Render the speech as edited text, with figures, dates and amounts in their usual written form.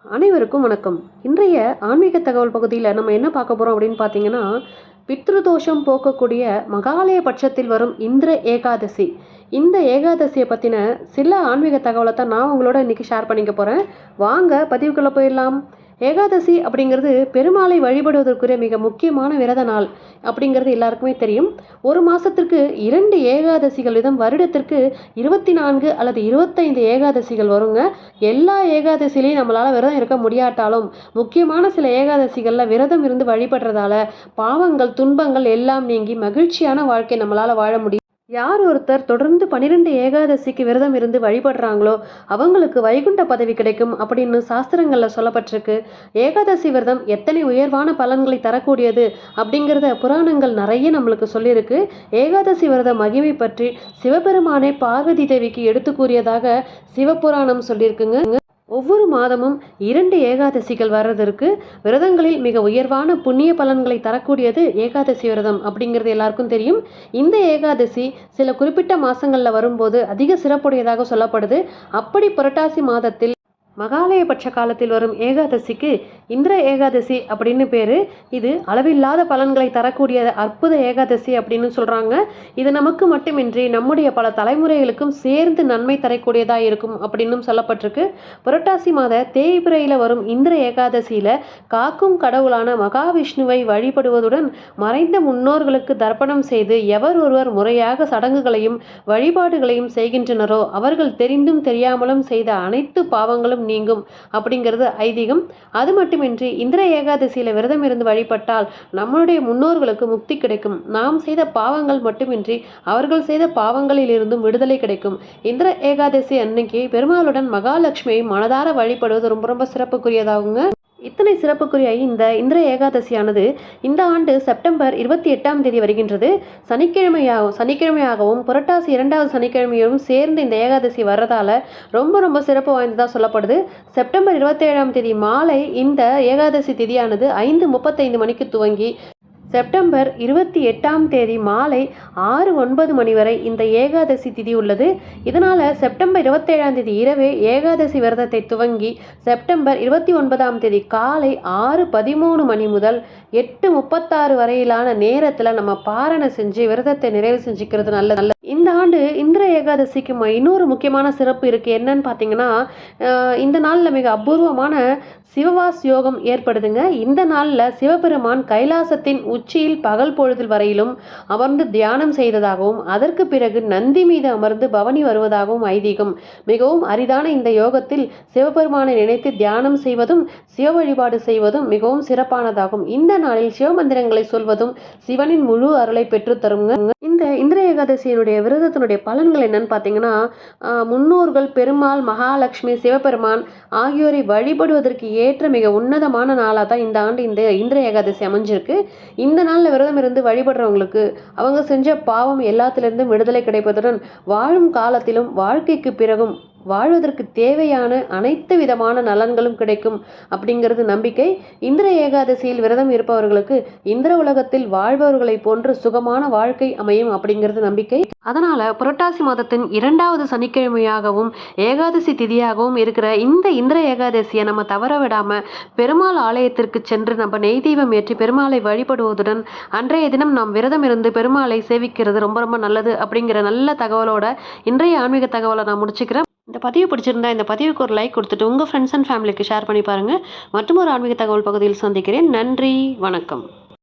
அனைவருக்கும் வணக்கம். இன்றைய ஆன்மீக தகவல் பகுதியில் நம்ம என்ன பார்க்க போகிறோம் அப்படின்னு பார்த்தீங்கன்னா, பித்ருதோஷம் போக்கக்கூடிய மகாலய பட்சத்தில் வரும் இந்திர ஏகாதசி. இந்த ஏகாதசியை பற்றின சில ஆன்மீக தகவலை தான் நான் உங்களோட இன்றைக்கி ஷேர் பண்ணிக்க போகிறேன். வாங்க பதிவுக்குள்ளே போயிடலாம். ஏகாதசி அப்படிங்கிறது பெருமாளை வழிபடுவதற்குரிய மிக முக்கியமான விரத நாள் அப்படிங்கிறது எல்லாருக்குமே தெரியும். ஒரு மாதத்திற்கு 2 ஏகாதசிகள் வீதம் வருடத்திற்கு 24 அல்லது 25 ஏகாதசிகள் வருங்க. எல்லா ஏகாதசிலையும் நம்மளால் விரதம் இருக்க முடியாட்டாலும் முக்கியமான சில ஏகாதசிகளில் விரதம் இருந்து வழிபடுறதால பாவங்கள் துன்பங்கள் எல்லாம் நீங்கி மகிழ்ச்சியான வாழ்க்கை நம்மளால் வாழ முடியும். யார் ஒருத்தர் தொடர்ந்து 12 ஏகாதசிக்கு விரதம் இருந்து வழிபடுறாங்களோ அவங்களுக்கு வைகுண்ட பதவி கிடைக்கும் அப்படின்னு சாஸ்திரங்களில் சொல்லப்பட்டிருக்கு. ஏகாதசி விரதம் எத்தனை உயர்வான பலன்களை தரக்கூடியது அப்படிங்கிறத புராணங்கள் நிறைய நம்மளுக்கு சொல்லியிருக்கு. ஏகாதசி விரத மகிமை பற்றி சிவபெருமானே பார்வதி தேவிக்கு எடுத்து கூறியதாக சிவபுராணம் சொல்லியிருக்குங்க. ஒவ்வொரு மாதமும் 2 ஏகாதசிகள் வர்றதற்கு விரதங்களில் மிக உயர்வான புண்ணிய பலன்களை தரக்கூடியது ஏகாதசி விரதம் அப்படிங்கிறது எல்லாருக்கும் தெரியும். இந்த ஏகாதசி சில குறிப்பிட்ட மாதங்களில் வரும்போது அதிக சிறப்புடையதாக சொல்லப்படுது. அப்படி புரட்டாசி மாதத்தில் மகாலயபட்ச காலத்தில் வரும் ஏகாதசிக்கு இந்திர ஏகாதசி அப்படின்னு பேர். இது அளவில்லாத பலன்களை தரக்கூடிய அற்புத ஏகாதசி அப்படின்னு சொல்கிறாங்க. இது நமக்கு மட்டுமின்றி நம்முடைய பல தலைமுறைகளுக்கும் சேர்ந்து நன்மை தரக்கூடியதாக இருக்கும் அப்படின்னும் சொல்லப்பட்டிருக்கு. புரட்டாசி மாத தேய்பிரையில் வரும் இந்திர ஏகாதசியில் காக்கும் கடவுளான மகாவிஷ்ணுவை வழிபடுவதுடன் மறைந்த முன்னோர்களுக்கு தர்ப்பணம் செய்து எவர் ஒருவர் முறையாக சடங்குகளையும் வழிபாடுகளையும் செய்கின்றனரோ அவர்கள் தெரிந்தும் தெரியாமலும் செய்த அனைத்து பாவங்களும் நீங்கும் அப்படிங்கிறது ஐதீகம். அது மட்டுமின்றி இந்திர ஏகாதசியில விரதம் இருந்து வழிபட்டால் நம்மளுடைய முன்னோர்களுக்கு முக்தி கிடைக்கும். நாம் செய்த பாவங்கள் மட்டுமின்றி அவர்கள் செய்த பாவங்களில் இருந்தும் விடுதலை கிடைக்கும். இந்திர ஏகாதசி அன்னைக்கு பெருமாளுடன் மகாலட்சுமியை மனதார வழிபடுவது ரொம்ப ரொம்ப சிறப்புக்குரியதாகுங்க. இத்தனை சிறப்புக்குரிய இந்த இந்திர ஏகாதசியானது இந்த ஆண்டு செப்டம்பர் 28ஆம் தேதி வருகின்றது. சனிக்கிழமையாகவும் புரட்டாசி 2வது சனிக்கிழமையும் சேர்ந்து இந்த ஏகாதசி வர்றதால ரொம்ப ரொம்ப சிறப்பு வாய்ந்ததாக சொல்லப்படுது. செப்டம்பர் 27ஆம் தேதி மாலை இந்த ஏகாதசி திதியானது 5:35 மணிக்கு துவங்கி செப்டம்பர் 28ஆம் தேதி மாலை 6:09 மணி வரை இந்த ஏகாதசி திதி உள்ளது. இதனால் செப்டம்பர் 27ஆம் தேதி இரவே ஏகாதசி விரதத்தை துவங்கி செப்டம்பர் 29ஆம் தேதி காலை 6:13 மணி முதல் 8:36 வரையிலான நேரத்தில் நம்ம பாரணை செஞ்சு விரதத்தை நிறைவு செஞ்சுக்கிறது நல்லது. இந்த ஆண்டு இந்திர ஏகாதசிக்கு இன்னொரு முக்கியமான சிறப்பு இருக்குது. என்னன்னு பார்த்தீங்கன்னா, இந்த நாளில் மிக அபூர்வமான சிவவாஸ் யோகம் ஏற்படுதுங்க. இந்த நாளில் சிவபெருமான் கைலாசத்தின் உச்சியில் பகல் பொழுதில் வரையிலும் அமர்ந்து தியானம் செய்ததாகவும் அதற்கு பிறகு நந்தி மீது அமர்ந்து பவனி வருவதாகவும் ஐதீகம். மிகவும் அரிதான இந்த யோகத்தில் சிவபெருமானை நினைத்து தியானம் செய்வதும் சிவ வழிபாடு செய்வதும் மிகவும் சிறப்பானதாகும். இந்த நாளில் சிவமந்திரங்களை சொல்வதும் சிவனின் முழு அருளை பெற்றுத்தருங்க. இந்த இந்திர ஏகாதசியினுடைய விரதத்தினுடைய பலன்கள் என்னன்னு பார்த்தீங்கன்னா, முன்னோர்கள் பெருமாள் மகாலட்சுமி சிவபெருமான் ஆகியோரை வழிபடுவதற்கு ஏற்ற மிக உன்னதமான நாளாக தான் இந்த ஆண்டு இந்த இந்திர ஏகாதசி அமைஞ்சிருக்கு. இந்த நாளில் விரதம் இருந்து வழிபடுறவங்களுக்கு அவங்க செஞ்ச பாவம் எல்லாத்திலிருந்தும் விடுதலை கிடைப்பதுடன் வாழும் காலத்திலும் வாழ்க்கைக்கு பிறகும் வாழ்வதற்கு தேவையான அனைத்து விதமான நலன்களும் கிடைக்கும் அப்படிங்கிறது நம்பிக்கை. இந்திர ஏகாதசியில் விரதம் இருப்பவர்களுக்கு இந்திர உலகத்தில் வாழ்பவர்களை போன்று சுகமான வாழ்க்கை அமையும் அப்படிங்கிறது நம்பிக்கை. அதனால புரட்டாசி மாதத்தின் 2வது சனிக்கிழமையாகவும் ஏகாதசி திதியாகவும் இருக்கிற இந்த இந்திர ஏகாதசியை நம்ம தவற விடாம பெருமாள் ஆலயத்திற்கு சென்று நம்ம நெய் தீபம் ஏற்றி பெருமாளை வழிபடுவதுடன் அன்றைய தினம் நாம் விரதம் இருந்து பெருமாளை சேவிக்கிறது ரொம்ப ரொம்ப நல்லது அப்படிங்கிற நல்ல தகவலோட இன்றைய ஆன்மீக தகவலை நான் முடிச்சுக்கிறேன். இந்த பதிவு பிடிச்சிருந்தா இந்த பதிவுக்கு ஒரு லைக் கொடுத்துட்டு உங்கள் ஃப்ரெண்ட்ஸ் அண்ட் ஃபேமிலிக்கு ஷேர் பண்ணி பாருங்கள். மற்றும் ஒரு ஆன்மீக தகவல் பகுதியில் சந்திக்கிறேன். நன்றி, வணக்கம்.